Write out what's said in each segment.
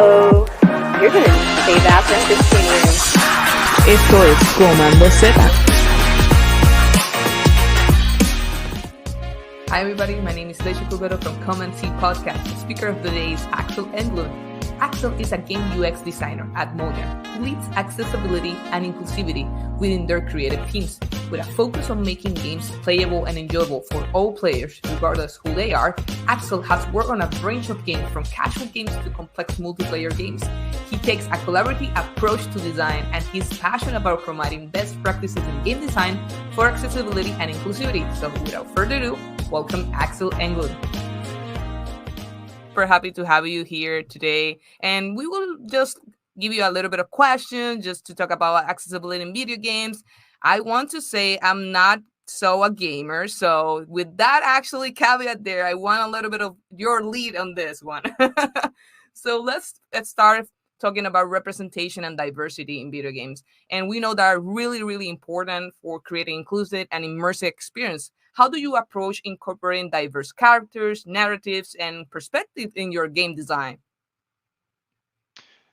Uh-oh. You're gonna need to save after I'm continuing. Esto es Comando Z. Hi everybody, my name is Leisha Cubero from Come and See Podcast. The speaker of the day is Aksel Englund. Aksel is a game UX designer at Mojang who leads accessibility and inclusivity within their creative teams. With a focus on making games playable and enjoyable for all players, regardless who they are, Aksel has worked on a range of games from casual games to complex multiplayer games. He takes a collaborative approach to design and he's passionate about promoting best practices in game design for accessibility and inclusivity. So without further ado, welcome Aksel Englund. Super happy to have you here today, and we will just give you a little bit of questions just to talk about accessibility in video games. I want to say I'm not a gamer, so with that actually caveat there, I want a little bit of your lead on this one. So let's start talking about representation and diversity in video games, and we know that are really, really important for creating inclusive and immersive experience. How do you approach incorporating diverse characters, narratives, and perspective in your game design?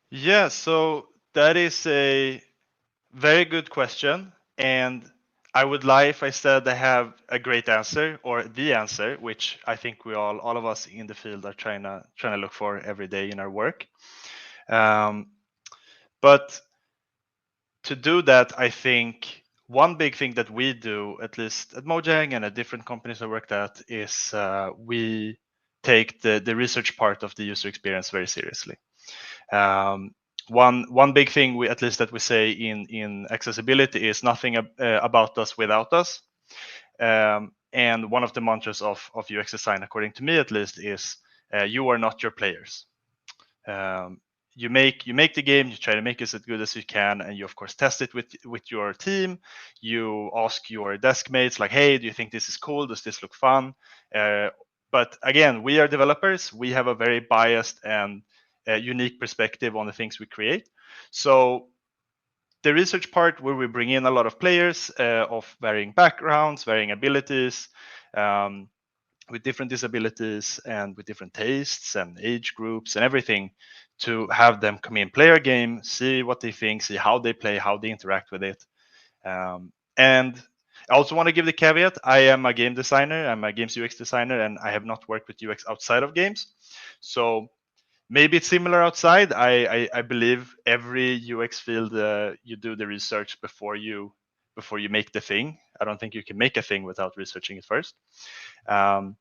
Yeah, so that is a very good question, and I would lie if I said I have a great answer or the answer, which I think we all of us in the field are trying to look for every day in our work. But to do that, I think one big thing that we do, at least at Mojang and at different companies I worked at, is we take the research part of the user experience very seriously. One big thing at least that we say in accessibility is nothing about us without us. And one of the mantras of UX design, according to me at least, is you are not your players. You make the game, you try to make it as good as you can, and you of course test it with your team. You ask your desk mates like, hey, do you think this is cool? Does this look fun? But again, we are developers. We have a very biased and unique perspective on the things we create. So the research part, where we bring in a lot of players of varying backgrounds, varying abilities, with different disabilities and with different tastes and age groups and everything, to have them come in, play our game, see what they think, see how they play, how they interact with it. And I also want to give the caveat, I am a game designer, I'm a games UX designer, and I have not worked with UX outside of games. So maybe it's similar outside. I believe every UX field, you do the research before you make the thing. I don't think you can make a thing without researching it first. But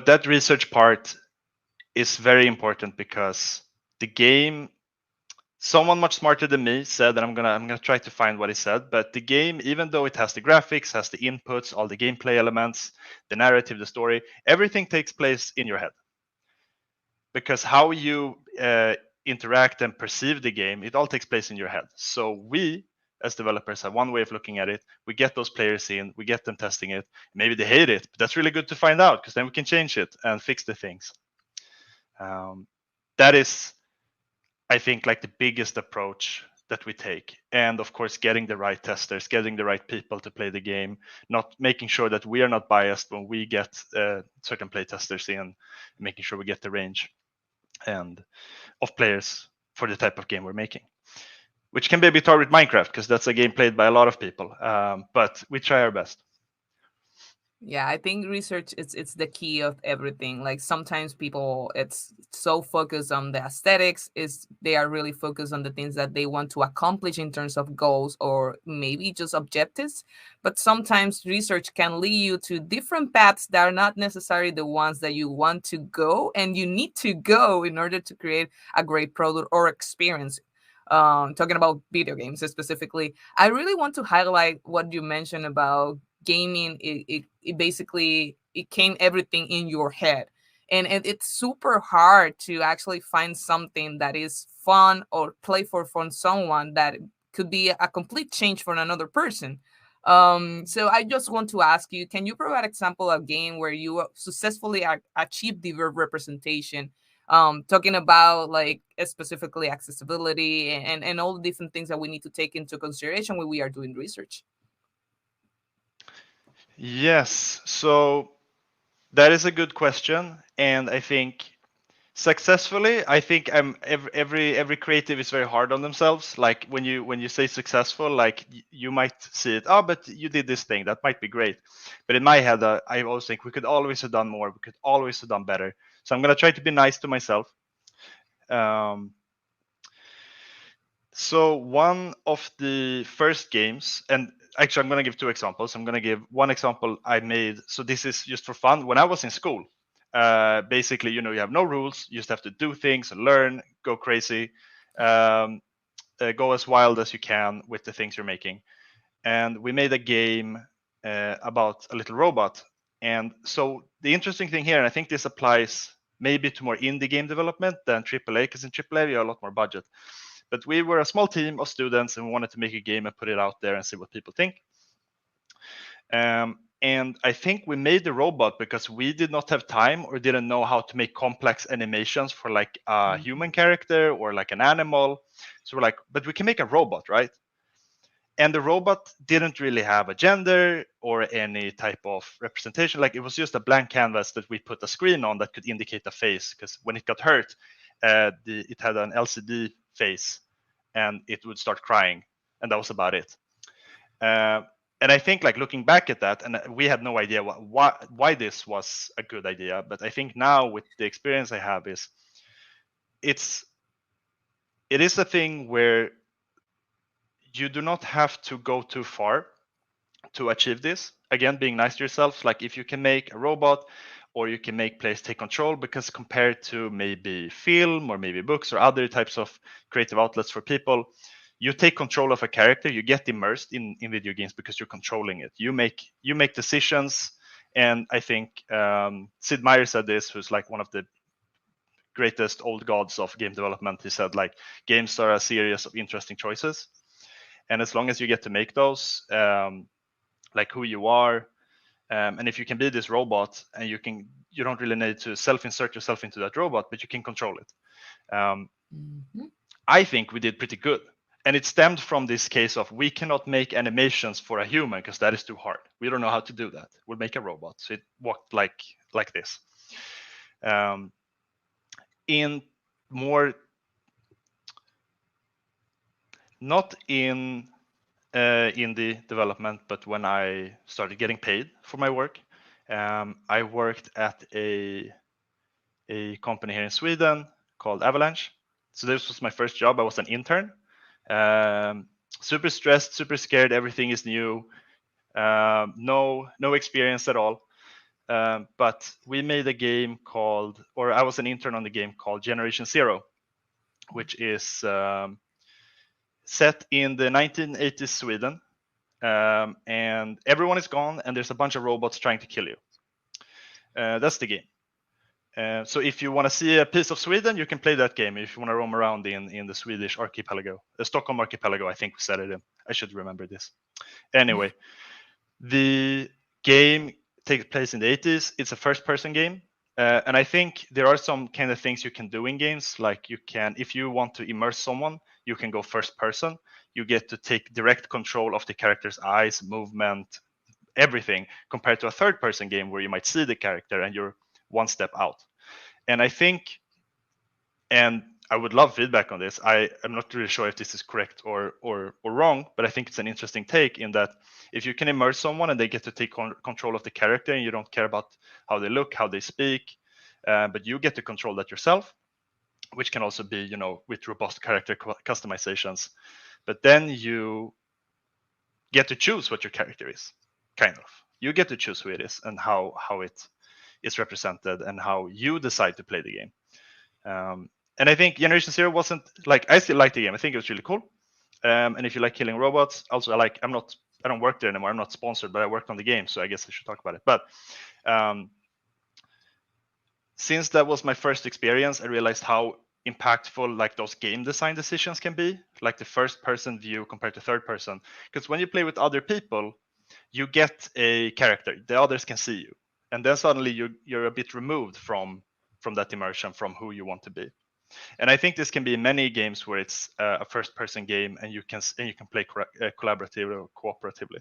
that research part is very important because the game, someone much smarter than me said, and I'm gonna try to find what he said, but the game, even though it has the graphics, has the inputs, all the gameplay elements, the narrative, the story, everything takes place in your head. Because how you interact and perceive the game, it all takes place in your head. So we, as developers, have one way of looking at it. We get those players in, we get them testing it. Maybe they hate it, but that's really good to find out, because then we can change it and fix the things. That is, I think, like the biggest approach that we take. And of course, getting the right testers, getting the right people to play the game, not making sure that we are not biased when we get certain play testers in, making sure we get the range and of players for the type of game we're making, which can be a bit hard with Minecraft because that's a game played by a lot of people, but we try our best. Yeah, I think research it's the key of everything. Like sometimes people it's so focused on the aesthetics, is they are really focused on the things that they want to accomplish in terms of goals or maybe just objectives. But sometimes research can lead you to different paths that are not necessarily the ones that you want to go and you need to go in order to create a great product or experience. Talking about video games specifically, I really want to highlight what you mentioned about gaming. It basically it came everything in your head, and it's super hard to actually find something that is fun or play for someone that could be a complete change for another person. So I just want to ask you, can you provide example of game where you successfully achieved diverse representation, talking about like specifically accessibility and all the different things that we need to take into consideration when we are doing research? Yes, so that is a good question, and I think Successfully, I think every creative is very hard on themselves. Like when you say successful, like you might see it, oh, but you did this thing that might be great, but in my head I always think we could always have done more, we could always have done better. So I'm gonna try to be nice to myself. So one of the first games, and actually I'm going to give two examples. I'm going to give one example I made. So this is just for fun. When I was in school, basically, you have no rules. You just have to do things, learn, go crazy, go as wild as you can with the things you're making. And we made a game about a little robot. And so the interesting thing here, and I think this applies maybe to more indie game development than AAA, because in AAA you have a lot more budget. But we were a small team of students and we wanted to make a game and put it out there and see what people think. And I think we made the robot because we did not have time or didn't know how to make complex animations for like a human character or like an animal. So we're like, but we can make a robot, right? And the robot didn't really have a gender or any type of representation. Like it was just a blank canvas that we put a screen on that could indicate a face. Because when it got hurt, it had an LCD face and it would start crying. And that was about it. And I think like looking back at that, and we had no idea why this was a good idea. But I think now with the experience I have it is a thing where you do not have to go too far to achieve this. Again, being nice to yourself, like if you can make a robot or you can make players take control, because compared to maybe film or maybe books or other types of creative outlets for people, you take control of a character, you get immersed in video games because you're controlling it. You make decisions. And I think Sid Meier said this, who's like one of the greatest old gods of game development. He said like games are a series of interesting choices, and as long as you get to make those, like who you are, and if you can be this robot and you don't really need to self-insert yourself into that robot, but you can control it. I think we did pretty good. And it stemmed from this case of we cannot make animations for a human because that is too hard. We don't know how to do that. We'll make a robot. So it walked like this. In more, not in indie development, but when I started getting paid for my work, I worked at a company here in Sweden called Avalanche. So this was my first job. I was an intern. Super stressed, super scared. Everything is new. No experience at all. But we made a game I was an intern on the game called Generation Zero, which is set in the 1980s Sweden. And everyone is gone, and there's a bunch of robots trying to kill you. That's the game. So if you want to see a piece of Sweden, you can play that game. If you want to roam around in the Swedish archipelago, the Stockholm archipelago, I think we set it in. I should remember this. Anyway, the game takes place in the 80s. It's a first-person game. And I think there are some kind of things you can do in games. Like if you want to immerse someone, you can go first person. You get to take direct control of the character's eyes, movement, everything, compared to a third person game where you might see the character and you're one step out. And I think, and I would love feedback on this. I am not really sure if this is correct or wrong, but I think it's an interesting take in that if you can immerse someone and they get to take control of the character and you don't care about how they look, how they speak, but you get to control that yourself, which can also be, with robust character customizations. But then you get to choose what your character is, kind of. You get to choose who it is and how it is represented and how you decide to play the game. And I think Generation Zero wasn't like, I still like the game. I think it was really cool. And if you like killing robots, also I don't work there anymore. I'm not sponsored, but I worked on the game, so I guess I should talk about it. But since that was my first experience, I realized how impactful like those game design decisions can be, like the first person view compared to third person. Because when you play with other people, you get a character, the others can see you, and then suddenly you're a bit removed from that immersion, from who you want to be. And I think this can be in many games where it's a first person game and you can play collaboratively or cooperatively.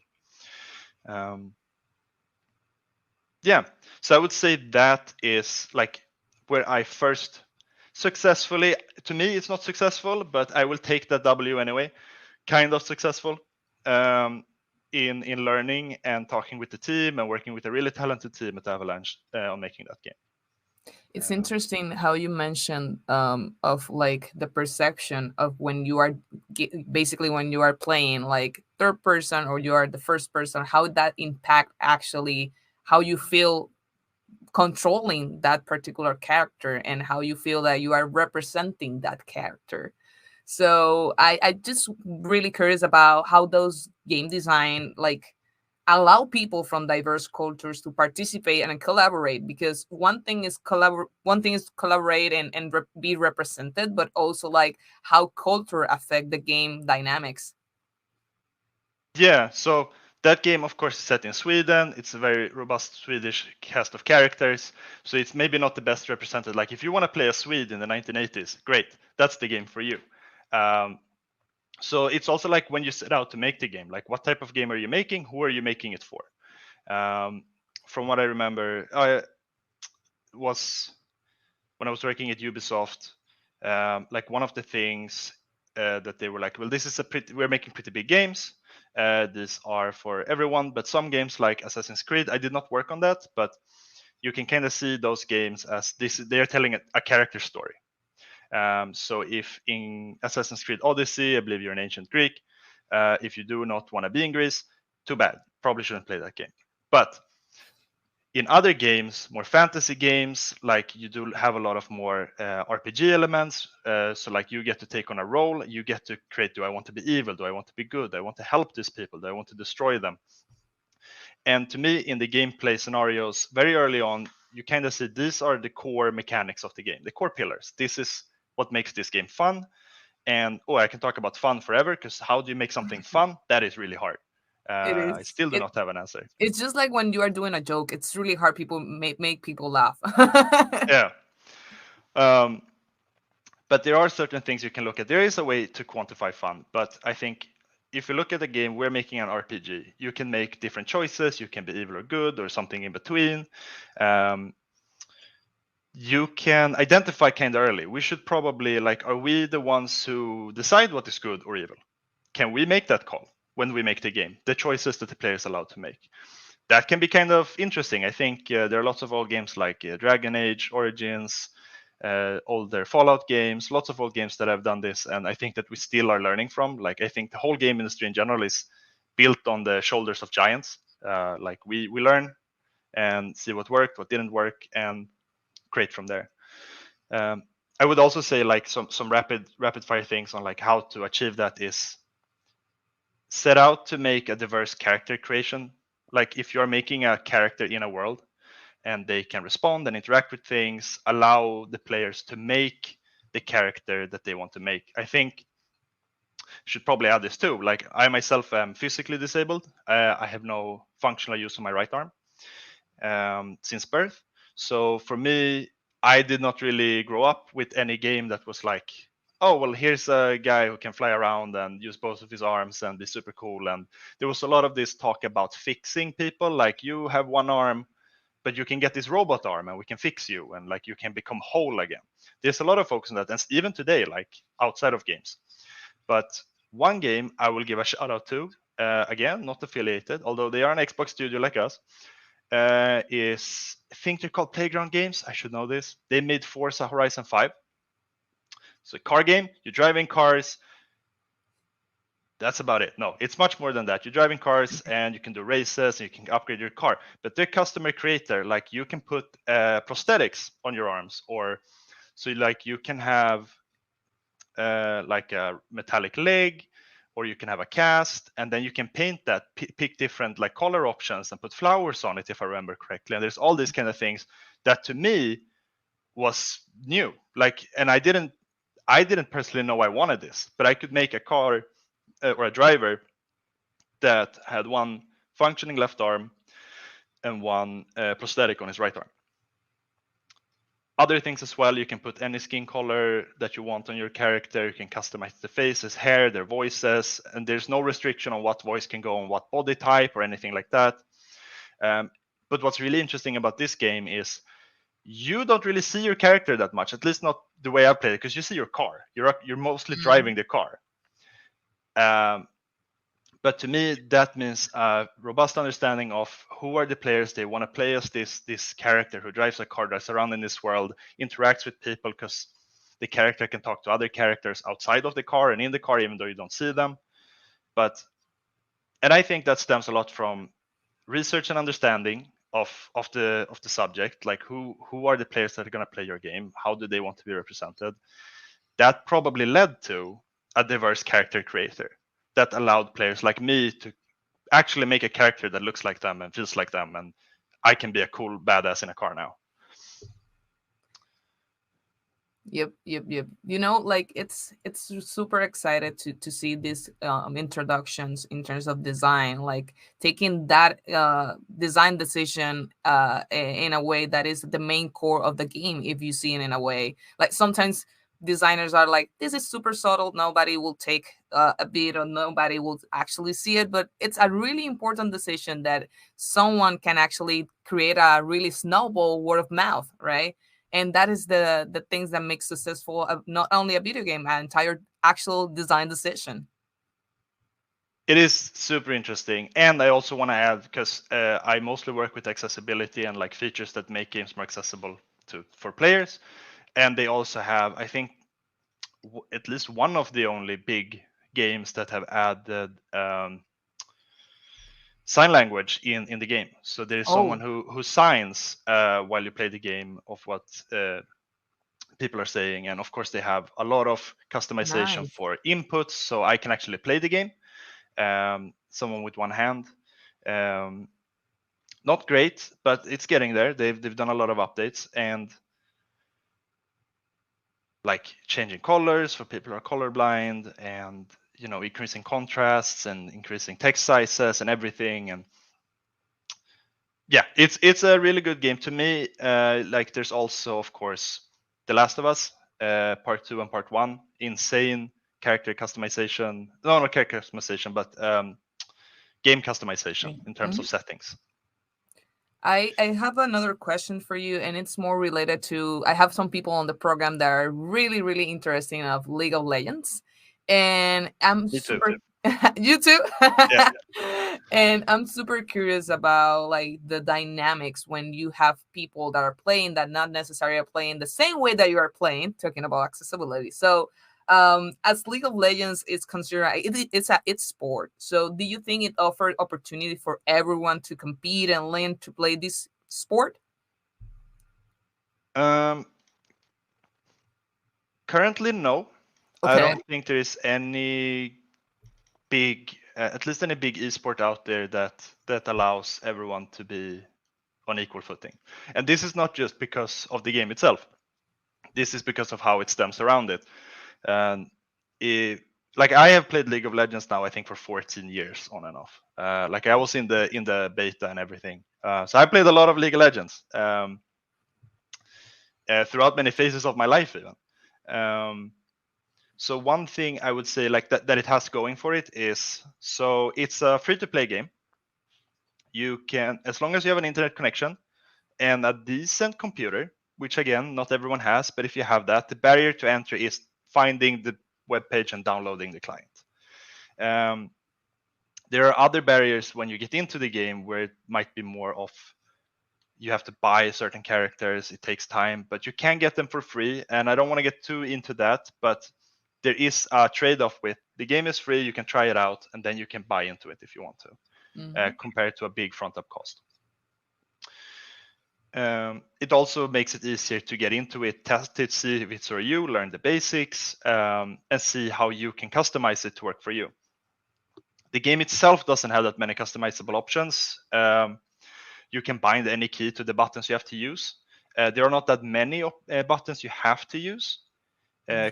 Yeah, so I would say that is like where I first successfully. To me, it's not successful, but I will take that W anyway. Kind of successful in learning and talking with the team and working with a really talented team at Avalanche on making that game. It's interesting how you mentioned of like the perception of when you are basically when you are playing like third person or you are the first person, how that impact actually how you feel controlling that particular character and how you feel that you are representing that character. So I just really curious about how those game design like allow people from diverse cultures to participate and collaborate, because one thing is collaborate and be represented, but also like how culture affect the game dynamics. Yeah, so that game, of course, is set in Sweden. It's a very robust Swedish cast of characters, so it's maybe not the best represented. Like if you want to play a Swede in the 1980s, great, that's the game for you. So it's also like when you set out to make the game, like what type of game are you making? Who are you making it for? From what I remember, I was when I was working at Ubisoft. Like one of the things that they were like, well, we're making pretty big games. These are for everyone, but some games like Assassin's Creed, I did not work on that, but you can kind of see those games as they're telling a character story. So if in Assassin's Creed Odyssey, I believe you're an ancient Greek, if you do not want to be in Greece, too bad. Probably shouldn't play that game. But in other games, more fantasy games, like you do have a lot of more RPG elements. So like you get to take on a role, you get to create, do I want to be evil? Do I want to be good? Do I want to help these people? Do I want to destroy them? And to me, in the gameplay scenarios, very early on, you kind of see these are the core mechanics of the game, the core pillars. This is what makes this game fun. And I can talk about fun forever, because how do you make something fun? That is really hard. It I is. still do not have an answer. It's just like when you are doing a joke, it's really hard people make people laugh. Yeah. But there are certain things you can look at. There is a way to quantify fun, but I think if you look at the game, we're making an RPG. You can make different choices. You can be evil or good or something in between. You can identify kind of early. We should probably are we the ones who decide what is good or evil? Can we make that call when we make the game? The choices that the player is allowed to make. That can be kind of interesting. I think there are lots of old games like Dragon Age, Origins, older Fallout games, lots of old games that have done this, and I think that we still are learning from. Like I think the whole game industry in general is built on the shoulders of giants. Like we learn and see what worked, what didn't work, and create from there. I would also say like some rapid fire things on like how to achieve that is set out to make a diverse character creation. Like if you're making a character in a world and they can respond and interact with things, allow the players to make the character that they want to make. I think should probably add this too. Like I myself am physically disabled. I have no functional use of my right arm since birth. So for me, I did not really grow up with any game that was like, oh, well, here's a guy who can fly around and use both of his arms and be super cool. And there was a lot of this talk about fixing people. Like you have one arm, but you can get this robot arm and we can fix you and like you can become whole again. There's a lot of focus on that. And even today, like outside of games. But one game I will give a shout out to, again, not affiliated, although they are an Xbox studio like us, is I think they're called Playground Games. I should know this. They made Forza Horizon 5. It's a car game. You're driving cars. That's about it. No, it's much more than that. You're driving cars and you can do races and you can upgrade your car. But their customer creator, like you can put prosthetics on your arms, or so like you can have like a metallic leg, or you can have a cast, and then you can paint that, pick different like color options and put flowers on it, if I remember correctly. And there's all these kind of things that to me was new. Like, and I didn't personally know I wanted this, but I could make a car or a driver that had one functioning left arm and one prosthetic on his right arm. Other things as well, you can put any skin color that you want on your character. You can customize the faces, hair, their voices, and there's no restriction on what voice can go on what body type or anything like that. But what's really interesting about this game is you don't really see your character that much, at least not the way I play it, because you see your car. You're mostly driving the car. But to me, that means a robust understanding of who are the players they want to play as this character who drives a car, drives around in this world, interacts with people, because the character can talk to other characters outside of the car and in the car, even though you don't see them. And I think that stems a lot from research and understanding of the subject, like who are the players that are going to play your game, how do they want to be represented. That probably led to a diverse character creator that allowed players like me to actually make a character that looks like them and feels like them, and I can be a cool badass in a car now. Yep. You know, like it's super excited to see these introductions in terms of design, like taking that design decision in a way that is the main core of the game. If you see it in a way, like sometimes designers are like, this is super subtle, nobody will take a bit, or nobody will actually see it, but it's a really important decision that someone can actually create a really snowball word of mouth, right? And that is the things that make successful not only a video game, an entire actual design decision. It is super interesting, and I also want to add, because I mostly work with accessibility and like features that make games more accessible for players, and they also have, I think, at least one of the only big games that have added sign language in the game. So there is someone who signs while you play the game of what people are saying, and of course they have a lot of customization for inputs, so I can actually play the game. Someone with one hand. Not great, but it's getting there. They've done a lot of updates, and like changing colors for people who are colorblind, and increasing contrasts and increasing text sizes and everything. And yeah, it's a really good game to me. Like there's also, of course, The Last of Us, part 2 and part 1, insane character customization. No, not character customization, but game customization in terms of settings. I have another question for you, and it's more related to, I have some people on the program that are really, really interested in of League of Legends. And I'm super you too? Yeah. And I'm super curious about like the dynamics when you have people that are playing that not necessarily are playing the same way that you are playing, talking about accessibility. So as League of Legends is considered, it's sport. So do you think it offered opportunity for everyone to compete and learn to play this sport? Currently, no. Okay. I don't think there is any big, at least any big esport out there that allows everyone to be on equal footing. And this is not just because of the game itself. This is because of how it stems around it. And like I have played League of Legends now, I think for 14 years on and off. Like I was in the beta and everything. So I played a lot of League of Legends throughout many phases of my life even. So one thing I would say like that it has going for it is, so it's a free-to-play game. You can, as long as you have an internet connection and a decent computer, which again, not everyone has, but if you have that, the barrier to entry is finding the web page and downloading the client. There are other barriers when you get into the game where it might be more of, you have to buy certain characters, it takes time, but you can get them for free. And I don't want to get too into that, but there is a trade-off with the game is free, you can try it out, and then you can buy into it if you want to, compared to a big front-up cost. It also makes it easier to get into it, test it, see if it's for you, learn the basics, and see how you can customize it to work for you. The game itself doesn't have that many customizable options. You can bind any key to the buttons you have to use. There are not that many buttons you have to use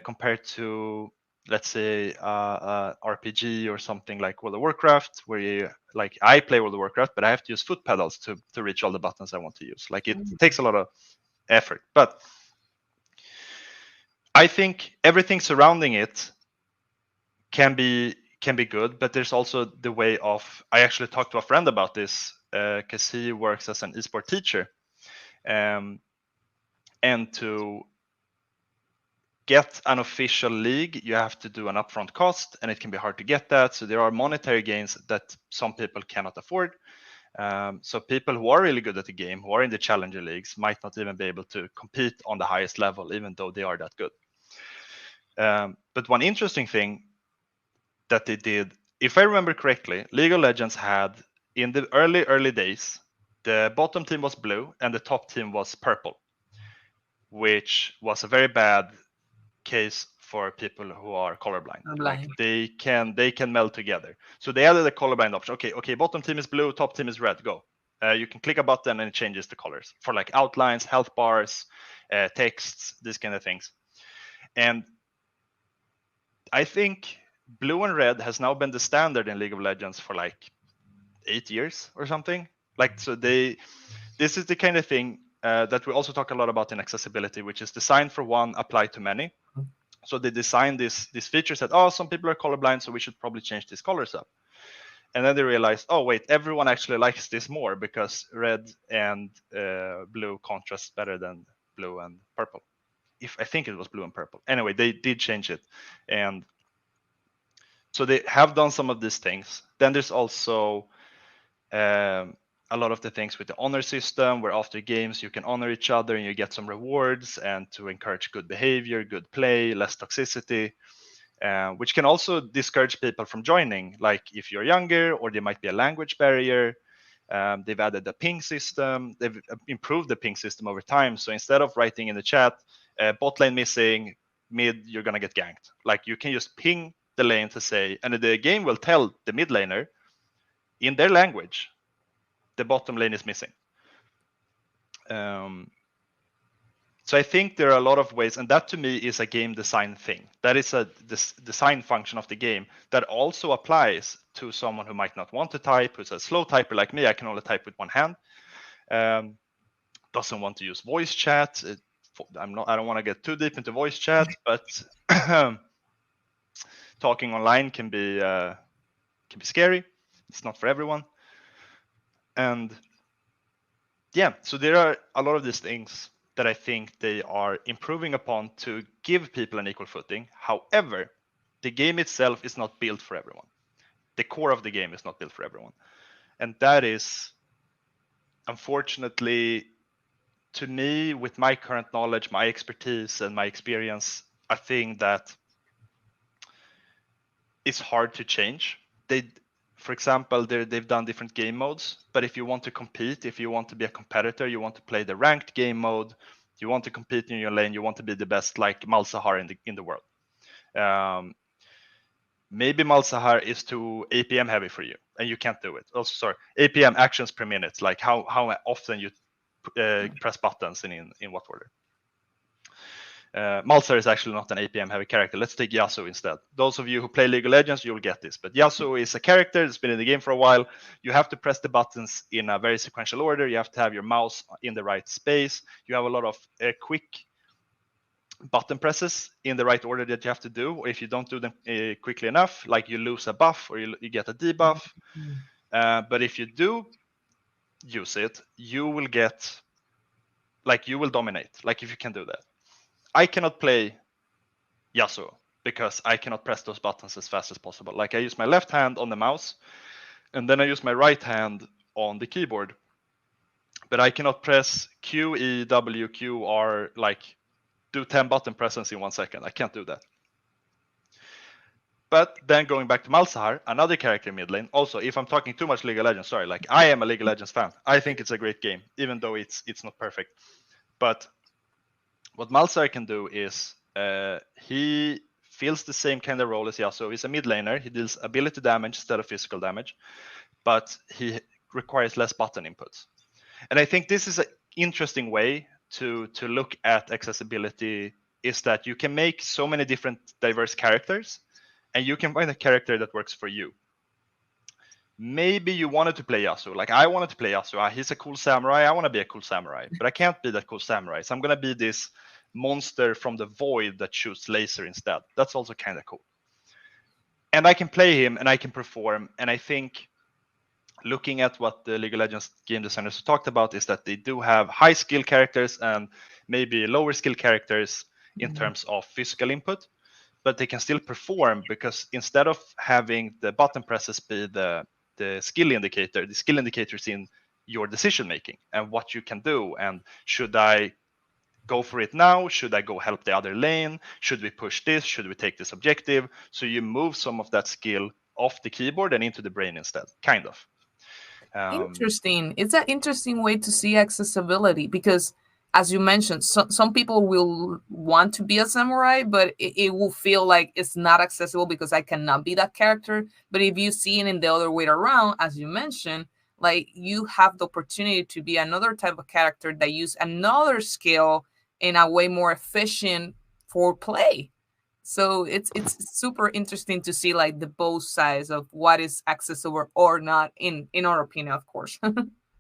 compared to, let's say, RPG or something like World of Warcraft, where you, like I play World of Warcraft, but I have to use foot pedals to reach all the buttons I want to use. Like it takes a lot of effort, but I think everything surrounding it can be good, but there's also the way of, I actually talked to a friend about this because he works as an esports teacher. And to get an official league, you have to do an upfront cost, and it can be hard to get that. So there are monetary gains that some people cannot afford. So people who are really good at the game, who are in the challenger leagues, might not even be able to compete on the highest level, even though they are that good. But one interesting thing that they did, if I remember correctly, League of Legends had, in the early days, the bottom team was blue and the top team was purple, which was a very bad case for people who are colorblind. Like they can meld together. So they added a colorblind option. Okay, bottom team is blue, top team is red. Go. You can click a button and it changes the colors for like outlines, health bars, texts, these kind of things. And I think blue and red has now been the standard in League of Legends for like 8 years or something. Like, so this is the kind of thing that we also talk a lot about in accessibility, which is designed for one, apply to many. So they designed this feature, said, oh, some people are colorblind, so we should probably change these colors up. And then they realized, oh, wait, everyone actually likes this more because red and blue contrast better than blue and purple. I think it was blue and purple. Anyway, they did change it. And so they have done some of these things. Then there's also a lot of the things with the honor system, where after games you can honor each other and you get some rewards, and to encourage good behavior, good play, less toxicity, which can also discourage people from joining. Like if you're younger, or there might be a language barrier. They've added a ping system. They've improved the ping system over time. So instead of writing in the chat, bot lane missing, mid, you're gonna get ganked. Like you can just ping the lane to say, and the game will tell the mid laner in their language, the bottom lane is missing. So I think there are a lot of ways, and that to me is a game design thing. That is a design function of the game that also applies to someone who might not want to type, who's a slow typer like me. I can only type with one hand. Doesn't want to use voice chat. I don't want to get too deep into voice chat, but talking online can be scary. It's not for everyone. And yeah, so there are a lot of these things that I think they are improving upon to give people an equal footing. However, the game itself is not built for everyone. The core of the game is not built for everyone. And that is, unfortunately, to me, with my current knowledge, my expertise, and my experience, a thing that is hard to change. For example, they've done different game modes, but if you want to compete, if you want to be a competitor, you want to play the ranked game mode, you want to compete in your lane, you want to be the best, like Malzahar in the world. Maybe Malzahar is too APM heavy for you, and you can't do it. Also, sorry, APM, actions per minute, like how often you press buttons and in what order. Malzahar is actually not an APM heavy character. Let's take Yasuo instead. Those of you who play League of Legends, you'll get this. But Yasuo is a character that's been in the game for a while. You have to press the buttons in a very sequential order. You have to have your mouse in the right space. You have a lot of quick button presses in the right order that you have to do. Or if you don't do them quickly enough, like you lose a buff or you get a debuff. But if you do use it, you will get, like, you will dominate. Like if you can do that. I cannot play Yasuo because I cannot press those buttons as fast as possible. Like I use my left hand on the mouse and then I use my right hand on the keyboard. But I cannot press Q, E, W, Q, R, like do 10 button presses in 1 second. I can't do that. But then going back to Malzahar, another character in mid lane. Also, if I'm talking too much League of Legends, sorry, like I am a League of Legends fan. I think it's a great game, even though it's not perfect. But what Malzahar can do is he feels the same kind of role as Yasuo. He's a mid laner. He deals ability damage instead of physical damage, but he requires less button inputs. And I think this is an interesting way to look at accessibility, is that you can make so many different diverse characters and you can find a character that works for you. Maybe you wanted to play Yasuo. Like I wanted to play Yasuo. He's a cool samurai. I want to be a cool samurai, but I can't be that cool samurai. So I'm going to be this monster from the void that shoots laser instead. That's also kind of cool. And I can play him and I can perform. And I think looking at what the League of Legends game designers talked about is that they do have high skill characters and maybe lower skill characters in terms of physical input, but they can still perform, because instead of having the button presses be the skill indicator, the skill indicator is in your decision making and what you can do. And should I go for it now? Should I go help the other lane? Should we push this? Should we take this objective? So you move some of that skill off the keyboard and into the brain instead, kind of. Interesting. It's an interesting way to see accessibility because, as you mentioned, some people will want to be a samurai, but it will feel like it's not accessible because I cannot be that character. But if you see it in the other way around, as you mentioned, like you have the opportunity to be another type of character that use another skill in a way more efficient for play. So it's super interesting to see like the both sides of what is accessible or not in our opinion, of course.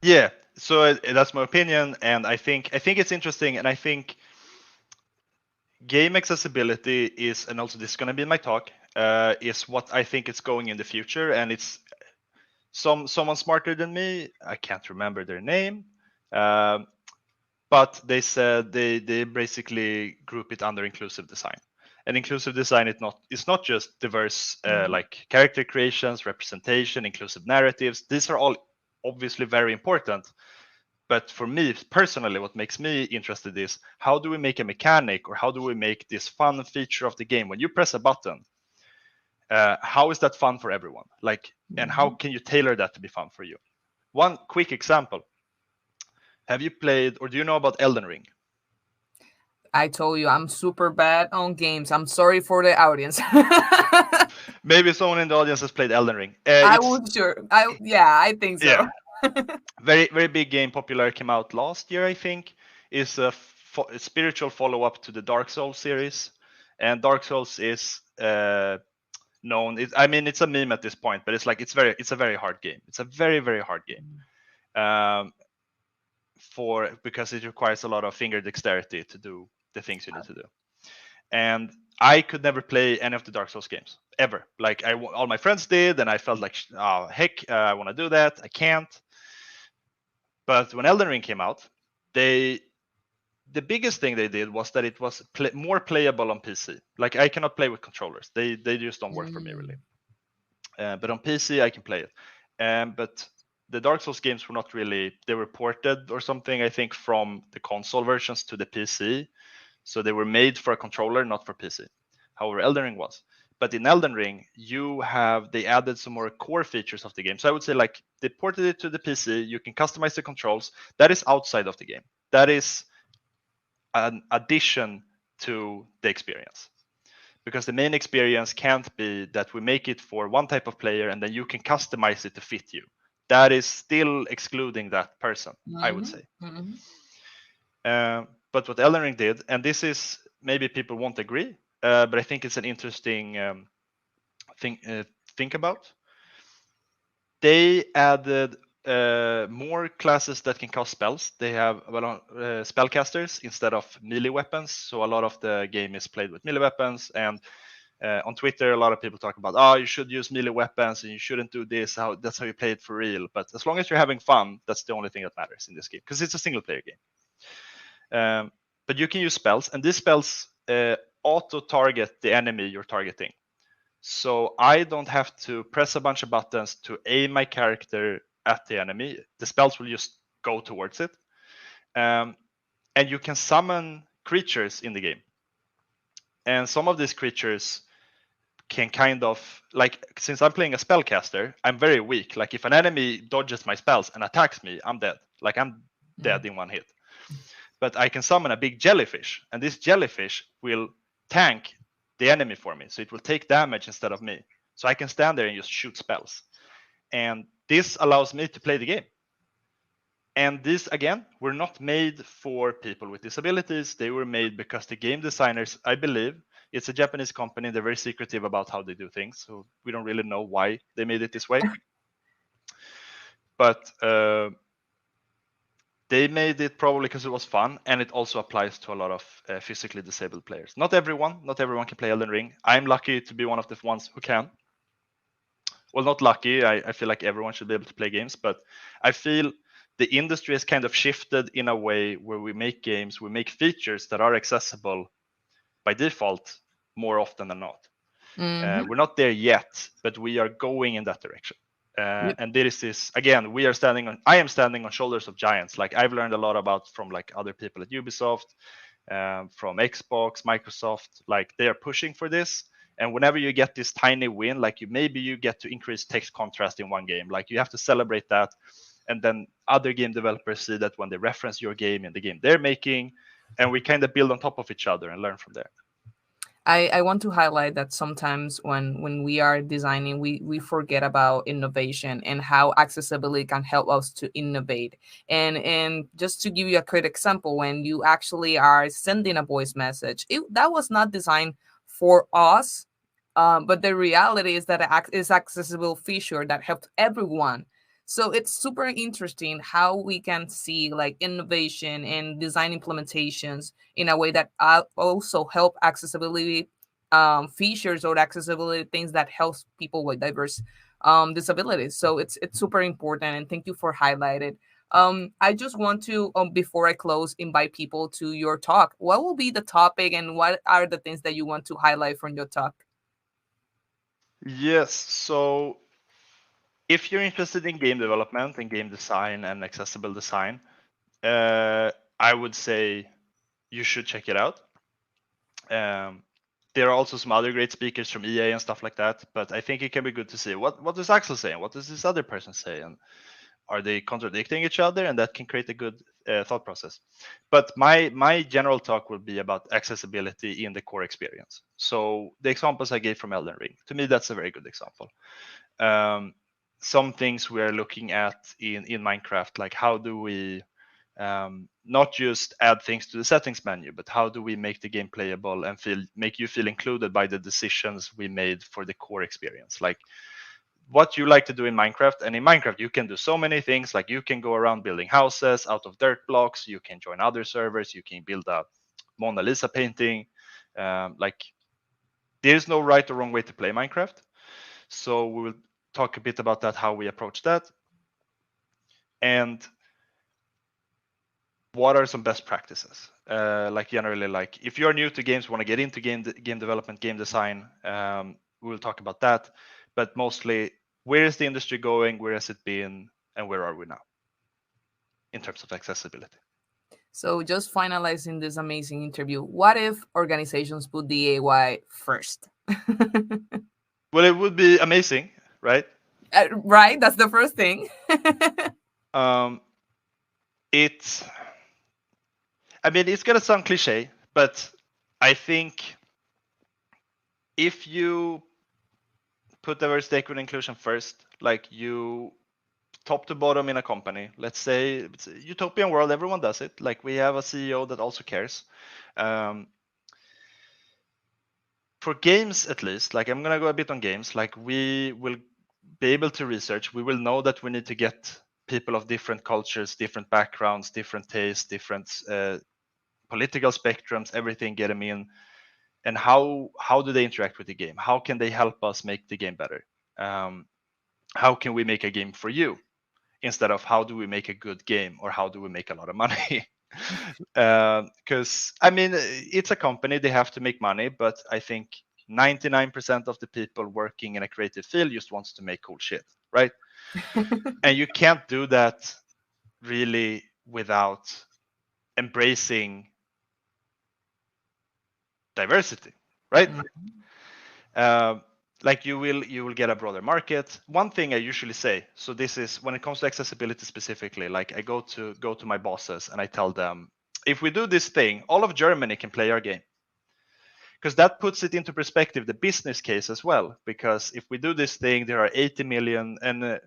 Yeah, so that's my opinion, and I think it's interesting, and I think game accessibility is, and also this is going to be in my talk, is what I think it's going in the future, and it's someone smarter than me. I can't remember their name, but they said they basically group it under inclusive design. And inclusive design it's not just diverse like character creations, representation, inclusive narratives. These are all obviously very important. But for me personally, what makes me interested is how do we make a mechanic, or how do we make this fun feature of the game? When you press a button, how is that fun for everyone? Like, and how can you tailor that to be fun for you? One quick example. Have you played, or do you know about Elden Ring? I told you I'm super bad on games. I'm sorry for the audience. Maybe someone in the audience has played Elden Ring. I would sure. I think so. Yeah. Very, very big game, popular, came out last year, I think. Is a spiritual follow-up to the Dark Souls series, and Dark Souls is known. I mean, it's a meme at this point, but it's a very hard game. It's a very, very hard game, because it requires a lot of finger dexterity to do the things you need to do. And I could never play any of the Dark Souls games ever. Like all my friends did, and I felt like, oh heck, I want to do that. I can't. But when Elden Ring came out, the biggest thing they did was that it was more playable on PC. Like I cannot play with controllers; they just don't work for me really. But on PC, I can play it. But the Dark Souls games were not really, they were ported or something, I think, from the console versions to the PC. So they were made for a controller, not for PC. However, Elden Ring was. But in Elden Ring, they added some more core features of the game. So I would say, like, they ported it to the PC. You can customize the controls. That is outside of the game. That is an addition to the experience. Because the main experience can't be that we make it for one type of player and then you can customize it to fit you. That is still excluding that person, I would say. But what Elden Ring did, and this is, maybe people won't agree, but I think it's an interesting think about. They added more classes that can cast spells. They have spellcasters instead of melee weapons. So a lot of the game is played with melee weapons. And on Twitter, a lot of people talk about, oh, you should use melee weapons and you shouldn't do this. That's how you play it for real. But as long as you're having fun, that's the only thing that matters in this game, because it's a single player game. But you can use spells, and these spells auto target the enemy you're targeting. So I don't have to press a bunch of buttons to aim my character at the enemy. The spells will just go towards it. And you can summon creatures in the game. And some of these creatures can kind of, like, since I'm playing a spellcaster, I'm very weak. Like if an enemy dodges my spells and attacks me, I'm dead. Like I'm dead in one hit. But I can summon a big jellyfish, and this jellyfish will tank the enemy for me. So it will take damage instead of me. So I can stand there and just shoot spells. And this allows me to play the game. And these, again, were not made for people with disabilities. They were made because the game designers, I believe, it's a Japanese company. They're very secretive about how they do things. So we don't really know why they made it this way. But they made it probably because it was fun, and it also applies to a lot of physically disabled players. Not everyone can play Elden Ring. I'm lucky to be one of the ones who can. Well, not lucky. I feel like everyone should be able to play games, but I feel the industry has kind of shifted in a way where we make features that are accessible by default more often than not. We're not there yet, but we are going in that direction. And this is, again, I am standing on shoulders of giants. Like, I've learned a lot from like other people at Ubisoft, from Xbox, Microsoft. Like, they are pushing for this. And whenever you get this tiny win, like maybe you get to increase text contrast in one game, like you have to celebrate that. And then other game developers see that when they reference your game in the game they're making, and we kind of build on top of each other and learn from there. I want to highlight that sometimes when we are designing, we forget about innovation and how accessibility can help us to innovate. And just to give you a quick example, when you actually are sending a voice message, that was not designed for us, but the reality is that it is accessible feature that helped everyone. So it's super interesting how we can see like innovation and design implementations in a way that also help accessibility features or accessibility things that helps people with diverse disabilities. So it's super important, and thank you for highlighting. I just want to, before I close, invite people to your talk. What will be the topic, and what are the things that you want to highlight from your talk? Yes, so if you're interested in game development and game design and accessible design, I would say you should check it out. There are also some other great speakers from EA and stuff like that, but I think it can be good to see what does Aksel say and what does this other person say, and are they contradicting each other, and that can create a good thought process. But my general talk will be about accessibility in the core experience. So the examples I gave from Elden Ring, to me that's a very good example. Some things we are looking at in Minecraft, like how do we not just add things to the settings menu, but how do we make the game playable and make you feel included by the decisions we made for the core experience. Like what you like to do in Minecraft, and in Minecraft you can do so many things. Like you can go around building houses out of dirt blocks, you can join other servers, you can build a Mona Lisa painting. Like there's no right or wrong way to play Minecraft. So we will talk a bit about that, how we approach that, and what are some best practices. Like generally, like if you're new to games, want to get into game development, game design, we will talk about that. But mostly, where is the industry going? Where has it been? And where are we now in terms of accessibility? So just finalizing this amazing interview, what if organizations put the AI first? Well, it would be amazing, right? Right? That's the first thing. It's, I mean, it's gonna sound cliche, but I think if you put diversity, equity, and inclusion first, like you top to bottom in a company, let's say it's a utopian world, everyone does it. Like we have a CEO that also cares. For games, at least, like I'm gonna go a bit on games. Like we will be able to research. We will know that we need to get people of different cultures, different backgrounds, different tastes, different political spectrums, everything, get them in. And how do they interact with the game? How can they help us make the game better? How can we make a game for you, instead of how do we make a good game or how do we make a lot of money? Because I mean, it's a company, they have to make money, but I think 99% of the people working in a creative field just wants to make cool shit, right? And you can't do that really without embracing diversity, right? Like you will get a broader market. One thing I usually say, so this is when it comes to accessibility specifically, like I go to my bosses and I tell them, if we do this thing, all of Germany can play our game. Because that puts it into perspective, the business case as well. Because if we do this thing, there are 80 million, and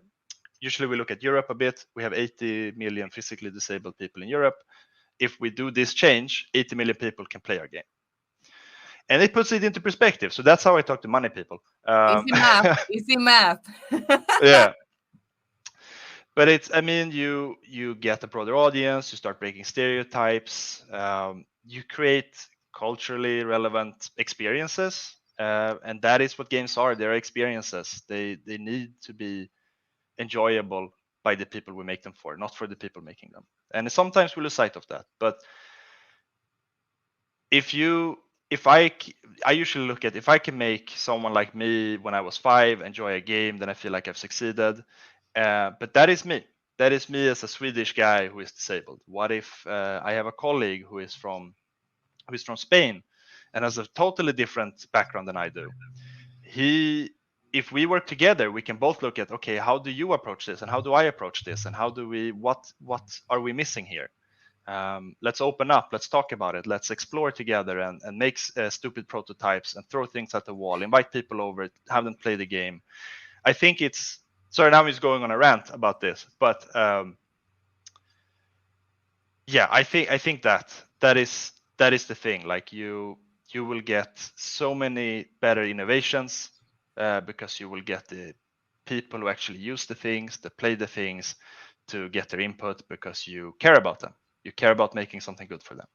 usually we look at Europe a bit, we have 80 million physically disabled people in Europe. If we do this change, 80 million people can play our game. And it puts it into perspective. So that's how I talk to money people. Easy math. Easy math. Yeah. But it's, I mean, you get a broader audience, you start breaking stereotypes, you create culturally relevant experiences, and that is what games are. They're experiences. They need to be enjoyable by the people we make them for, not for the people making them. And sometimes we lose sight of that. But I usually look at, if I can make someone like me when I was 5 enjoy a game, then I feel like I've succeeded. But that is me. That is me as a Swedish guy who is disabled. What if I have a colleague who is from Spain and has a totally different background than I do? If we work together, we can both look at, okay, how do you approach this, and how do I approach this, and how do we, what are we missing here? Let's open up, let's talk about it, let's explore together, and make stupid prototypes and throw things at the wall, invite people over, have them play the game. I think it's, sorry, now I'm just going on a rant about this, but yeah, I think that is the thing. Like you will get so many better innovations because you will get the people who actually use the things, that play the things, to get their input because you care about them. You care about making something good for them.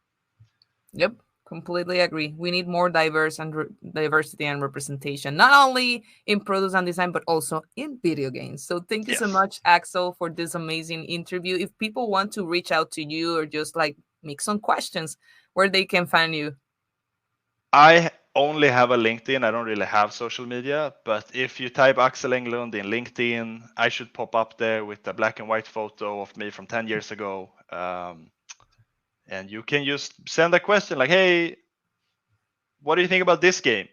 Yep, completely agree. We need more diversity and representation, not only in product and design, but also in video games. So thank you so Yes. much, Axel, for this amazing interview. If people want to reach out to you or just like make some questions, where they can find you? I only have a LinkedIn. I don't really have social media, but if you type Aksel Englund in LinkedIn, I should pop up there with a black and white photo of me from 10 years ago. And you can just send a question like, hey, what do you think about this game?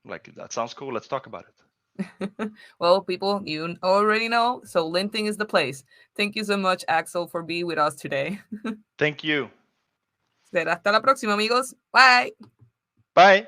Like, that sounds cool. Let's talk about it. Well, people, you already know. So LinkedIn is the place. Thank you so much, Axel, for being with us today. Thank you. Será hasta la próxima, amigos. Bye. Bye.